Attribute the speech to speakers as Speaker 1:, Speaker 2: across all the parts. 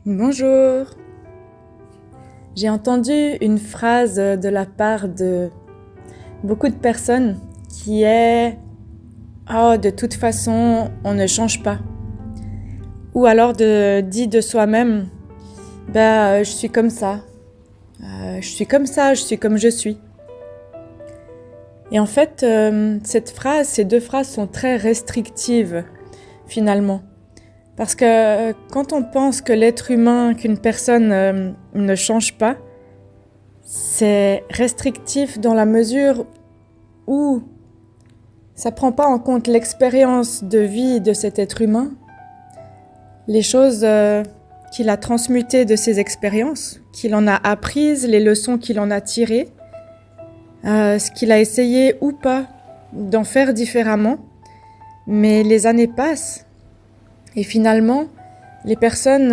Speaker 1: Bonjour. J'ai entendu une phrase de la part de beaucoup de personnes qui est « de toute façon, on ne change pas ». Ou alors dit de soi-même « je suis comme ça, je suis comme ça, je suis comme je suis ». Et en fait, ces deux phrases sont très restrictives finalement. Parce que quand on pense que l'être humain, qu'une personne ne change pas, c'est restrictif dans la mesure où ça ne prend pas en compte l'expérience de vie de cet être humain, les choses qu'il a transmutées de ses expériences, qu'il en a apprises, les leçons qu'il en a tirées, ce qu'il a essayé ou pas d'en faire différemment. Mais les années passent et finalement, les personnes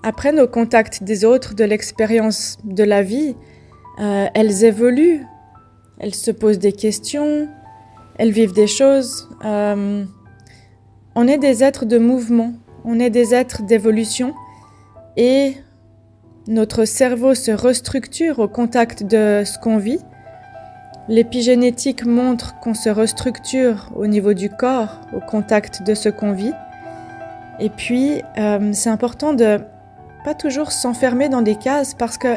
Speaker 1: apprennent au contact des autres, de l'expérience de la vie. Elles évoluent, elles se posent des questions, elles vivent des choses. On est des êtres de mouvement, on est des êtres d'évolution et notre cerveau se restructure au contact de ce qu'on vit. L'épigénétique montre qu'on se restructure au niveau du corps, au contact de ce qu'on vit. Et puis, c'est important de pas toujours s'enfermer dans des cases parce que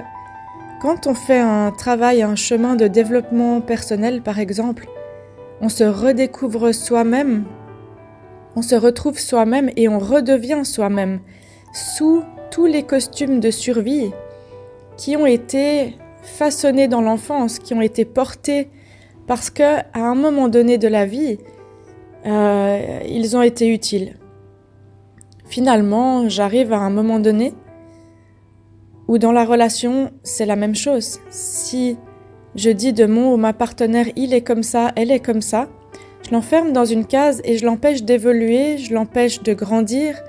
Speaker 1: quand on fait un travail, un chemin de développement personnel, par exemple, on se redécouvre soi-même, on se retrouve soi-même et on redevient soi-même sous tous les costumes de survie qui ont été façonnés dans l'enfance, qui ont été portés parce qu'à un moment donné de la vie, ils ont été utiles. Finalement, j'arrive à un moment donné où dans la relation, c'est la même chose. Si je dis de mon ou ma partenaire, il est comme ça, elle est comme ça, je l'enferme dans une case et je l'empêche d'évoluer, je l'empêche de grandir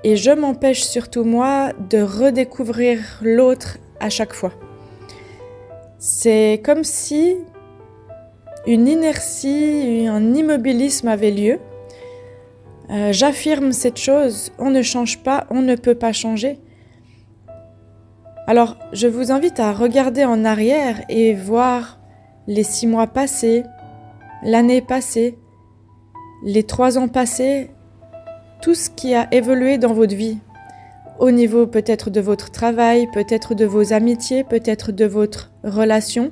Speaker 1: et je m'empêche surtout moi de redécouvrir l'autre à chaque fois. C'est comme si une inertie, un immobilisme avait lieu. J'affirme cette chose, on ne change pas, on ne peut pas changer. Alors, je vous invite à regarder en arrière et voir les 6 mois passés, l'année passée, les 3 ans passés, tout ce qui a évolué dans votre vie, au niveau peut-être de votre travail, peut-être de vos amitiés, peut-être de votre relation,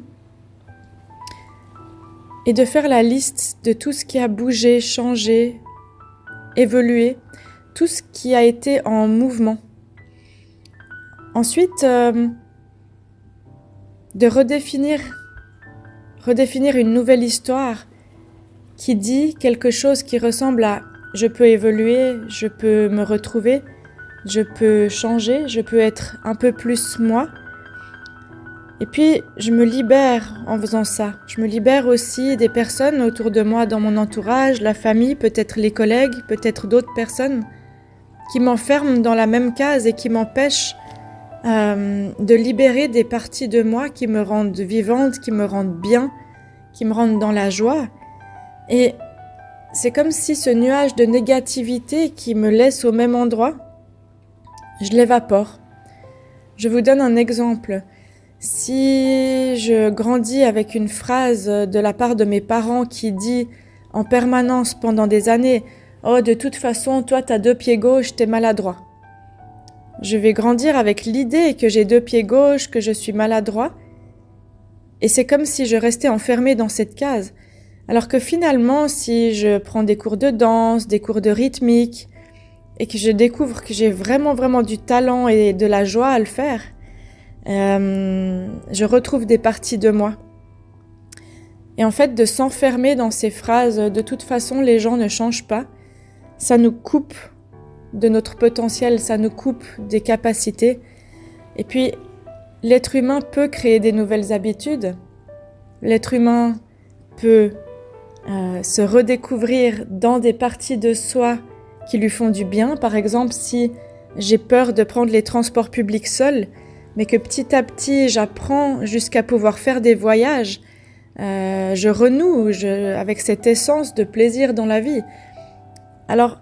Speaker 1: et de faire la liste de tout ce qui a bougé, changé, évolué, tout ce qui a été en mouvement. Ensuite, de redéfinir une nouvelle histoire qui dit quelque chose qui ressemble à « je peux évoluer, je peux me retrouver, je peux changer, je peux être un peu plus moi ». Et puis, je me libère en faisant ça. Je me libère aussi des personnes autour de moi, dans mon entourage, la famille, peut-être les collègues, peut-être d'autres personnes qui m'enferment dans la même case et qui m'empêchent de libérer des parties de moi qui me rendent vivante, qui me rendent bien, qui me rendent dans la joie. Et c'est comme si ce nuage de négativité qui me laisse au même endroit, je l'évapore. Je vous donne un exemple. Si je grandis avec une phrase de la part de mes parents qui dit en permanence pendant des années « Oh, de toute façon, toi, t'as 2 pieds gauches, t'es maladroit ». Je vais grandir avec l'idée que j'ai 2 pieds gauches, que je suis maladroit. Et c'est comme si je restais enfermée dans cette case. Alors que finalement, si je prends des cours de danse, des cours de rythmique, et que je découvre que j'ai vraiment du talent et de la joie à le faire, je retrouve des parties de moi. Et en fait, de s'enfermer dans ces phrases « de toute façon, les gens ne changent pas », ça nous coupe de notre potentiel, ça nous coupe des capacités. Et puis, l'être humain peut créer des nouvelles habitudes. L'être humain peut se redécouvrir dans des parties de soi qui lui font du bien. Par exemple, si j'ai peur de prendre les transports publics seule, mais que petit à petit j'apprends jusqu'à pouvoir faire des voyages, je renoue avec cette essence de plaisir dans la vie. Alors,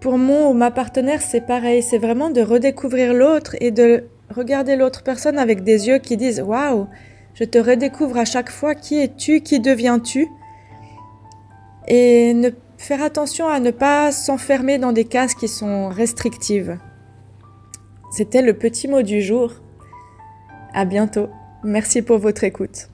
Speaker 1: pour mon ou ma partenaire, c'est pareil. C'est vraiment de redécouvrir l'autre et de regarder l'autre personne avec des yeux qui disent « Waouh, je te redécouvre à chaque fois. Qui es-tu? Qui deviens-tu ?» Et faire attention à ne pas s'enfermer dans des cases qui sont restrictives. C'était le petit mot du jour. À bientôt. Merci pour votre écoute.